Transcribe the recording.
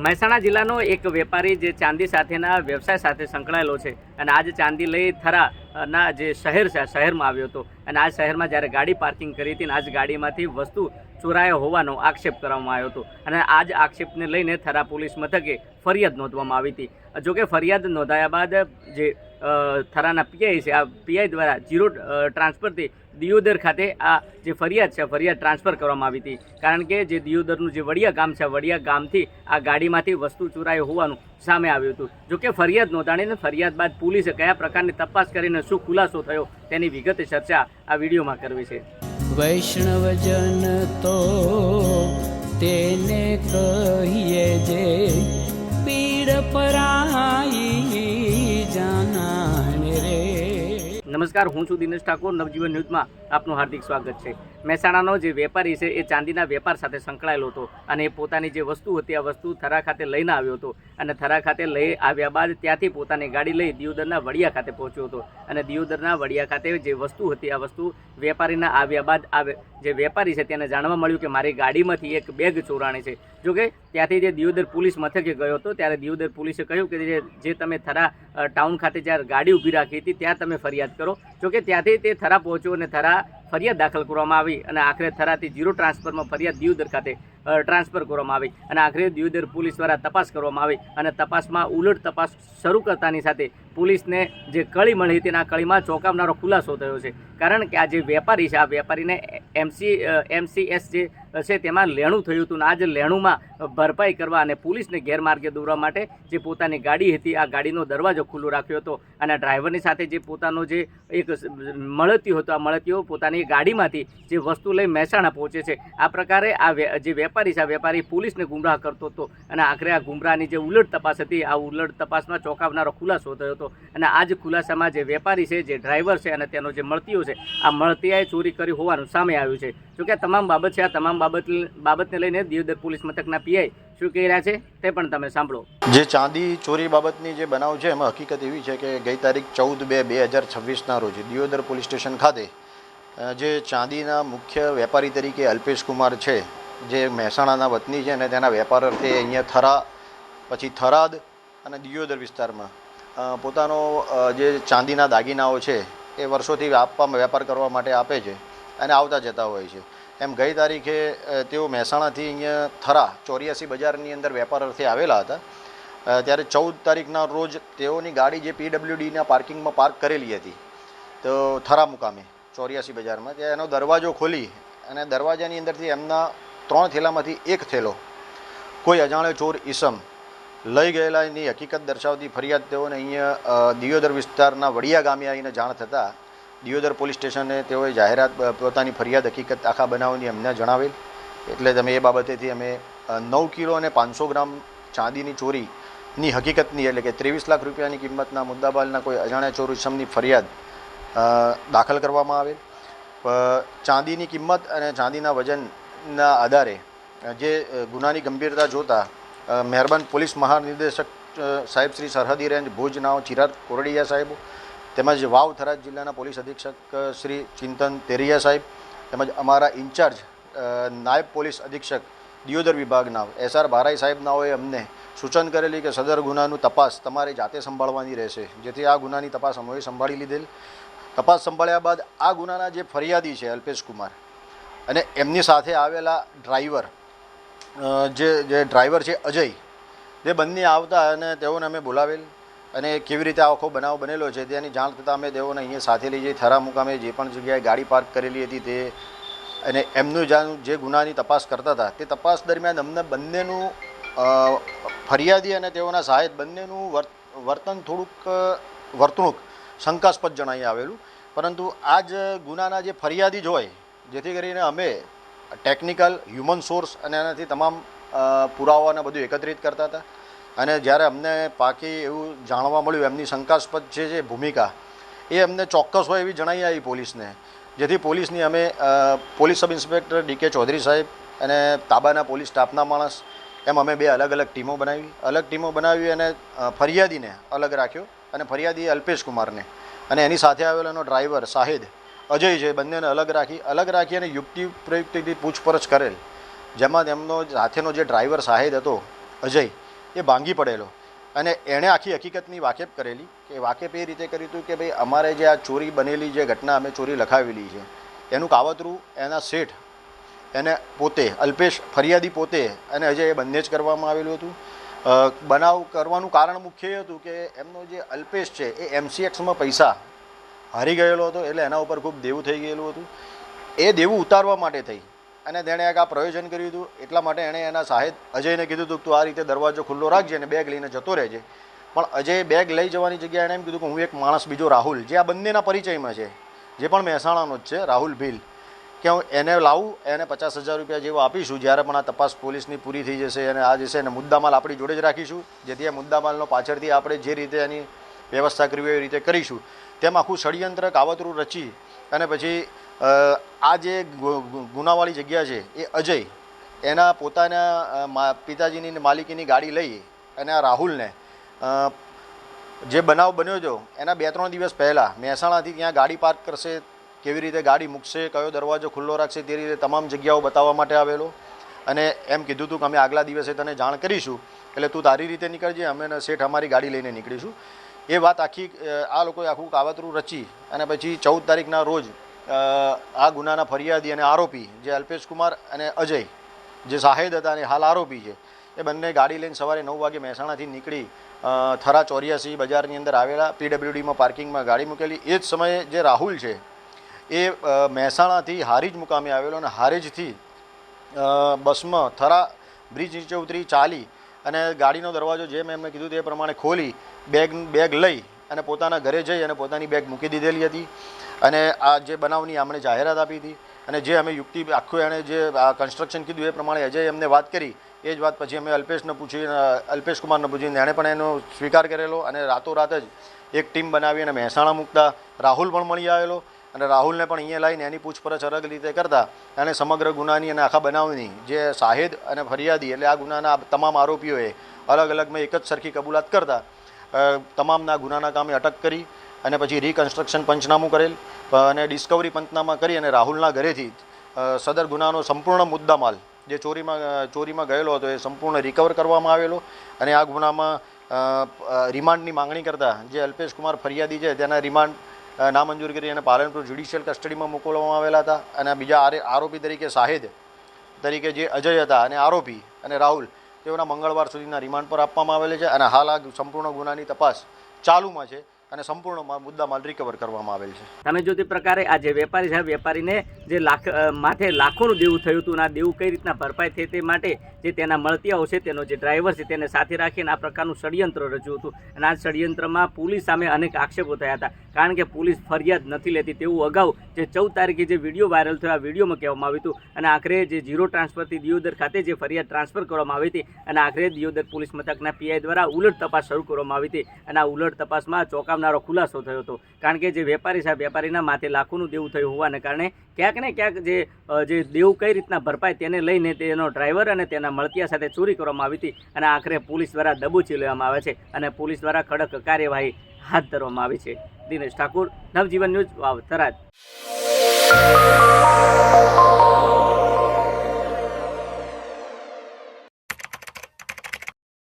મહેસાણા જિલ્લાનો એક વેપારી જે ચાંદી સાથેના વ્યવસાય સાથે સંકળાયેલો છે અને આજે ચાંદી લઈ થરાના જે શહેર છે આ શહેરમાં આવ્યો હતો અને આ શહેરમાં જ્યારે ગાડી પાર્કિંગ કરી હતી અને આ જ ગાડીમાંથી વસ્તુ ચોરાયો હોવાનો આક્ષેપ કરવામાં આવ્યો હતો અને આ જ આક્ષેપને લઈને થરા પોલીસ મથકે ફરિયાદ નોંધવામાં આવી હતી. જોકે ફરિયાદ નોંધાયા બાદ જે થરાના પીઆઈ છે આ પીઆઈ દ્વારા જીરો ટ્રાન્સફરથી દિયોદર ખાતે આ જે ફરિયાદ છે ફરિયાદ ટ્રાન્સફર કરવામાં આવી હતી. કારણ કે જે દિયોદરનું જે વડિયા ગામ છે વડિયા ગામથી આ ગાડીમાંથી વસ્તુ ચોરાયો હોવાનું સામે આવ્યું હતું. જોકે ફરિયાદ નોંધાણીને ફરિયાદ બાદ પોલીસે કયા પ્રકારની તપાસ કરીને શું ખુલાસો થયો તેની વિગતે ચર્ચા આ વિડીયોમાં કરવી છે. વૈષ્ણવજન તો તેને કહીએ જે પીડ પરાઈ જાનાને રે. નમસ્કાર, હું છું દિનેશ ઠાકોર. નવજીવન ન્યૂઝમાં આપનું હાર્દિક સ્વાગત છે. મહેસાણાનો જે વેપારી છે એ ચાંદીના વેપાર સાથે સંકળાયેલો હતો અને એ પોતાની જે વસ્તુ હતી આ વસ્તુ થરા ખાતે લઈને આવ્યો હતો અને થરા ખાતે લઈ આવ્યા બાદ ત્યાંથી પોતાની ગાડી લઈ દિયોદરના વડિયા ખાતે પહોંચ્યો હતો અને દિયોદરના વડિયા ખાતે જે વસ્તુ હતી આ વસ્તુ વેપારીના આવ્યા બાદ જે વેપારી છે તેને જાણવા મળ્યું કે મારી ગાડીમાંથી એક બેગ ચોરાણી છે. જોકે ત્યાંથી જે દિયોદર પોલીસ મથકે ગયો હતો ત્યારે દિયોદર પોલીસે કહ્યું કે જે તમે થરા ટાઉન ખાતે જ્યારે ગાડી ઊભી રાખી હતી ત્યાં તમે ફરિયાદ કરો. જોકે ત્યાંથી તે થરા પહોંચ્યો અને થરા ફરિયાદ દાખલ કરવામાં આવી અને આખરે થરાથી જીરો ટ્રાન્સફરમાં ફરિયાદ દિયોદર ખાતે ટ્રાન્સફર કરવામાં આવી અને આખરે દિયોદર પોલીસ દ્વારા તપાસ કરવામાં આવી અને તપાસમાં ઉલટ તપાસ શરૂ કરતાની સાથે પોલીસને જે કળી મળી હતી આ કળીમાં ચોંકાવનારો ખુલાસો થયો છે. કારણ કે આ જે વેપારી છે આ વેપારીને MCS જે છે તેમાં લેણું થયું હતું અને આ જ લેણુંમાં ભરપાઈ કરવા અને પોલીસને ગેરમાર્ગે દોરવા માટે જે પોતાની ગાડી હતી આ ગાડીનો દરવાજો ખુલ્લો રાખ્યો હતો અને ડ્રાઈવરની સાથે જે પોતાનો જે એક મળતિયો હતો આ મળતિયો પોતાની ગાડીમાંથી જે વસ્તુ લઈ મહેસાણા પહોંચે છે. આ પ્રકારે આ જે વેપારી છે આ વેપારી પોલીસને ગુમરાહ કરતો હતો અને આખરે આ ગુમરાહની જે ઉલટ તપાસ હતી આ ઉલટ તપાસમાં ચોંકાવનારો ખુલાસો થયો હતો અને આ જ ખુલાસામાં જે વેપારી છે જે ડ્રાઈવર છે અને તેનો જે મળતિયો છે આ મળતિયાએ ચોરી કરી હોવાનું સામે આવ્યું છે. જોકે આ તમામ બાબત છે આ તમામ બાબતને લઈને દિયોદર પોલીસ મથકના પીઆઈ શું કહી રહ્યા છે તે પણ તમે સાંભળો. જે ચાંદી ચોરી બાબતની જે બનાવ છે એમાં હકીકત એવી છે કે ગઈ તારીખ 14/2/2026ના રોજ દિયોદર પોલીસ સ્ટેશન ખાતે જે ચાંદીના મુખ્ય વેપારી તરીકે અલ્પેશ કુમાર છે જે મહેસાણાના વતની છે અને તેના વેપાર અર્થે અહીંયા થરા પછી થરાદ અને દિયોદર વિસ્તારમાં પોતાનો જે ચાંદીના દાગીનાઓ છે એ વર્ષોથી વેપાર કરવા માટે આપે છે અને આવતા જતા હોય છે. એમ ગઈ તારીખે તેઓ મહેસાણાથી અહીંયા થરા 84 બજારની અંદર વેપાર અર્થે આવેલા હતા. ત્યારે 14 તારીખના રોજ તેઓની ગાડી જે PWDના પાર્કિંગમાં પાર્ક કરેલી હતી તો થરા મુકામે 84 બજારમાં ત્યાં એનો દરવાજો ખોલી અને દરવાજાની અંદરથી એમના 3 થેલામાંથી એક થેલો કોઈ અજાણ્યો ચોર ઈસમ લઈ ગયેલાની હકીકત દર્શાવતી ફરિયાદ તેઓને અહીંયા દિયોદર વિસ્તારના વડિયા ગામે આવીને જાણ થતાં દિયોદર પોલીસ સ્ટેશને તેઓએ જાહેરાત પોતાની ફરિયાદ હકીકત આખા બનાવની અમને જણાવેલ. એટલે તમે એ બાબતેથી અમે 9 કિલો અને 500 ગ્રામ ચાંદીની ચોરીની હકીકતની એટલે કે 23 લાખ રૂપિયાની કિંમતના મુદ્દાબાલના કોઈ અજાણ્યા ચોર ઇસમની ફરિયાદ દાખલ કરવામાં આવેલ. ચાંદીની કિંમત અને ચાંદીના વજનના આધારે જે ગુનાની ગંભીરતા જોતા મહેરબાન પોલીસ મહાનિર્દેશક સાહેબ શ્રી સરહદી રેન્જ ભુજ નાઓ ચિરાગ કોરડિયા સાહેબ તેમજ વાવ થરાદ જિલ્લાના પોલીસ અધિક્ષક શ્રી ચિંતન તેરિયા સાહેબ તેમજ અમારા ઇન્ચાર્જ નાયબ પોલીસ અધિક્ષક દિયોદર વિભાગના SR બારાઈ સાહેબનાઓએ અમને સૂચન કરેલી કે સદર ગુનાનું તપાસ તમારે જાતે સંભાળવાની રહેશે. જેથી આ ગુનાની તપાસ અમે સંભાળી લીધેલ. તપાસ સંભાળ્યા બાદ આ ગુનાના જે ફરિયાદી છે અલ્પેશ કુમાર અને એમની સાથે આવેલા ડ્રાઈવર જે ડ્રાઈવર છે અજય, તે બંને આવતા અને તેઓને અમે બોલાવેલ અને કેવી રીતે આખો બનાવ બનેલો છે તેની જાણ થતાં અમે તેઓને અહીંયા સાથે લઈ જઈ થરા મુકામે જે પણ જગ્યાએ ગાડી પાર્ક કરેલી હતી તે અને એમનું જે ગુનાની તપાસ કરતા હતા તે તપાસ દરમિયાન અમને બંનેનું ફરિયાદી અને તેઓના સહાયક બંનેનું વર્તન વર્તણૂક શંકાસ્પદ જણાઈ આવેલું. પરંતુ આ જ ગુનાના જે ફરિયાદી જ હોય જેથી કરીને અમે ટેકનિકલ હ્યુમન સોર્સ અને એનાથી તમામ પુરાવાને બધું એકત્રિત કરતા હતા અને જ્યારે અમને પાકી એવું જાણવા મળ્યું એમની શંકાસ્પદ જે ભૂમિકા એ અમને ચોક્કસ હોય એવી જણાઈ આવી પોલીસને. જેથી પોલીસની અમે police sub inspector DK Chaudhary સાહેબ અને તાબાના પોલીસ સ્ટાફના માણસ એમ અમે 2 અલગ અલગ ટીમો બનાવી અને ફરિયાદીને અલગ રાખ્યો અને ફરિયાદી અલ્પેશ કુમારને અને એની સાથે આવેલો એનો ડ્રાઈવર શાહિદ અજય છે બંનેને અલગ રાખી અને યુક્તિ પ્રયુક્તિથી પૂછપરછ કરેલ. જેમાં તેમનો સાથેનો જે ડ્રાઈવર શાહિદ હતો અજય એ ભાંગી પડેલો અને એણે આખી હકીકતની વાકેફ કરેલી કે વાકેફ એ રીતે કર્યું હતું કે ભાઈ અમારે જે આ ચોરી બનેલી જે ઘટના અમે ચોરી લખાવેલી છે એનું કાવતરું એના શેઠ એને પોતે અલ્પેશ ફરિયાદી પોતે અને અજય એ બંને જ કરવામાં આવેલું હતું. બનાવ કરવાનું કારણ મુખ્ય એ હતું કે એમનો જે અલ્પેશ છે એ MCXમાં પૈસા હારી ગયેલો હતો, એટલે એના ઉપર ખૂબ દેવું થઈ ગયેલું હતું. એ દેવું ઉતારવા માટે થઈ અને તેણે આ પ્રયોજન કર્યું હતું. એટલા માટે એણે એના સાહેબ અજયને કીધું હતું કે તું આ રીતે દરવાજો ખુલ્લો રાખજે અને બેગ લઈને જતો રહેજે. પણ અજય બેગ લઈ જવાની જગ્યાએ એણે એમ કીધું કે હું એક માણસ બીજો રાહુલ, જે આ બંનેના પરિચયમાં છે, જે પણ મહેસાણાનો જ છે, રાહુલ ભીલ, કે હું એને લાવું, એને 50,000 રૂપિયા જેવો આપીશું જ્યારે પણ આ તપાસ પોલીસની પૂરી થઈ જશે અને આ જશે અને મુદ્દામાલ આપણી જોડે જ રાખીશું, જેથી આ મુદ્દામાલનો પાછળથી આપણે જે રીતે એની વ્યવસ્થા કરવી હોય એ રીતે કરીશું. તેમ આખું ષડયંત્ર કાવતરું રચી અને પછી આ જે ગુનાવાળી જગ્યા છે એ અજય એના પોતાના પિતાજીની માલિકીની ગાડી લઈ અને આ રાહુલને જે બનાવ બન્યો હતો એના 2-3 દિવસ પહેલાં મહેસાણાથી ત્યાં ગાડી પાર્ક કરશે, કેવી રીતે ગાડી મૂકશે, કયો દરવાજો ખુલ્લો રાખશે, તે રીતે તમામ જગ્યાઓ બતાવવા માટે આવેલો અને એમ કીધું હતું કે અમે આગલા દિવસે તને જાણ કરીશું, એટલે તું તારી રીતે નીકળજે, અમે શેઠ અમારી ગાડી લઈને નીકળીશું. એ વાત આખી આ લોકોએ આખું કાવતરું રચી અને પછી 14 તારીખના રોજ આ ગુનાના ફરિયાદી અને આરોપી જે અલ્પેશ કુમાર અને અજય જે શાહેદ હતા અને હાલ આરોપી છે, એ બંને ગાડી લઈને સવારે 9 વાગે મહેસાણાથી નીકળી થરા 84 બજારની અંદર આવેલા PWDમાં પાર્કિંગમાં ગાડી મૂકેલી. એ જ સમયે જે રાહુલ છે એ મહેસાણાથી હારીજ મુકામે આવેલો અને હારીજથી બસમાં થરા બ્રિજ નીચે ઉતરી ચાલી અને ગાડીનો દરવાજો જેમ એમને કીધું તે પ્રમાણે ખોલી બેગ લઈ અને પોતાના ઘરે જઈ અને પોતાની બેગ મૂકી દીધેલી હતી. અને આ જે બનાવની આમણે જાહેરાત આપી હતી અને જે અમે યુક્તિ આખું એણે જે કન્સ્ટ્રક્શન કીધું એ પ્રમાણે અજય એમને વાત કરી. એ જ વાત પછી અમે અલ્પેશને પૂછી, અલ્પેશ કુમારને પૂછીને એણે પણ એનો સ્વીકાર કરેલો અને રાતોરાત જ એક ટીમ બનાવી અને મહેસાણા મૂકતા રાહુલ પણ મળી આવેલો અને રાહુલને પણ અહીંયા લાવીને એની પૂછપરછ અલગ રીતે કરતા અને સમગ્ર ગુનાની અને આખા બનાવની જે શાહેદ અને ફરિયાદી એટલે આ ગુનાના તમામ આરોપીઓએ અલગ અલગમાં એક જ સરખી કબૂલાત કરતા તમામના ગુનાના કામે અટક કરી અને પછી રિકન્સ્ટ્રક્શન પંચનામું કરેલ અને ડિસ્કવરી પંચનામા કરી અને રાહુલના ઘરેથી સદર ગુનાનો સંપૂર્ણ મુદ્દામાલ જે ચોરીમાં ગયેલો હતો એ સંપૂર્ણ રિકવર કરવામાં આવેલો અને આ ગુનામાં રિમાન્ડની માંગણી કરતા જે અલ્પેશ કુમાર ફરિયાદી છે તેના રિમાન્ડ નામંજૂર કરી અને પાલનપુર જ્યુડિશિયલ કસ્ટડીમાં મોકલવામાં આવેલા હતા. અને બીજા આરોપી તરીકે શાહેદ તરીકે જે અજય હતા અને આરોપી અને રાહુલ તેઓના મંગળવાર સુધીના રિમાન્ડ પર આપવામાં આવેલ છે અને હાલ આ સંપૂર્ણ ગુનાની તપાસ ચાલુમાં છે અને સંપૂર્ણ મુદ્દામાલ રિકવર કરવામાં આવેલ છે. તમે જો તે પ્રકારે આ જે વેપારી છે, વેપારીને જે માથે લાખોનું દેવું થયું હતું અને આ દેવું કઈ રીતના ભરપાઈ થઈ તે માટે જે તેના મળતિયાઓ છે, તેનો જે ડ્રાઈવર છે, તેને સાથે રાખીને આ પ્રકારનું ષડયંત્ર રચ્યું હતું અને આ ષડયંત્રમાં પોલીસ સામે અનેક આક્ષેપો થયા હતા, કારણ કે પોલીસ ફરિયાદ નથી લેતી તેવું અગાઉ જે 14 તારીખે જે વિડીયો વાયરલ થયો આ વિડીયોમાં કહેવામાં આવ્યું હતું અને આખરે જે 0 ટ્રાન્સફરથી દિયોદર ખાતે જે ફરિયાદ ટ્રાન્સફર કરવામાં આવી હતી અને આખરે દિયોદર પોલીસ મથકના PI દ્વારા ઉલટ તપાસ શરૂ કરવામાં આવી હતી અને આ ઉલટ તપાસમાં ચોંકાવનારો ખુલાસો થયો હતો, કારણ કે જે વેપારી છે, વેપારીના માથે લાખોનું દેવું થયું હોવાને કારણે ક્યાંક ને ક્યાંક જે દેવું કઈ રીતના ભરપાય તેને લઈને તેનો ડ્રાઈવર અને તેના મળતિયા સાથે ચોરી કરવામાં આવી હતી અને આખરે પોલીસ દ્વારા દબોચી લેવામાં આવે છે અને પોલીસ દ્વારા કડક કાર્યવાહી હાથ ધરવામાં આવી છે. દિનેશ ઠાકોર, નવજીવન ન્યૂઝ, વાવ, થરાદ.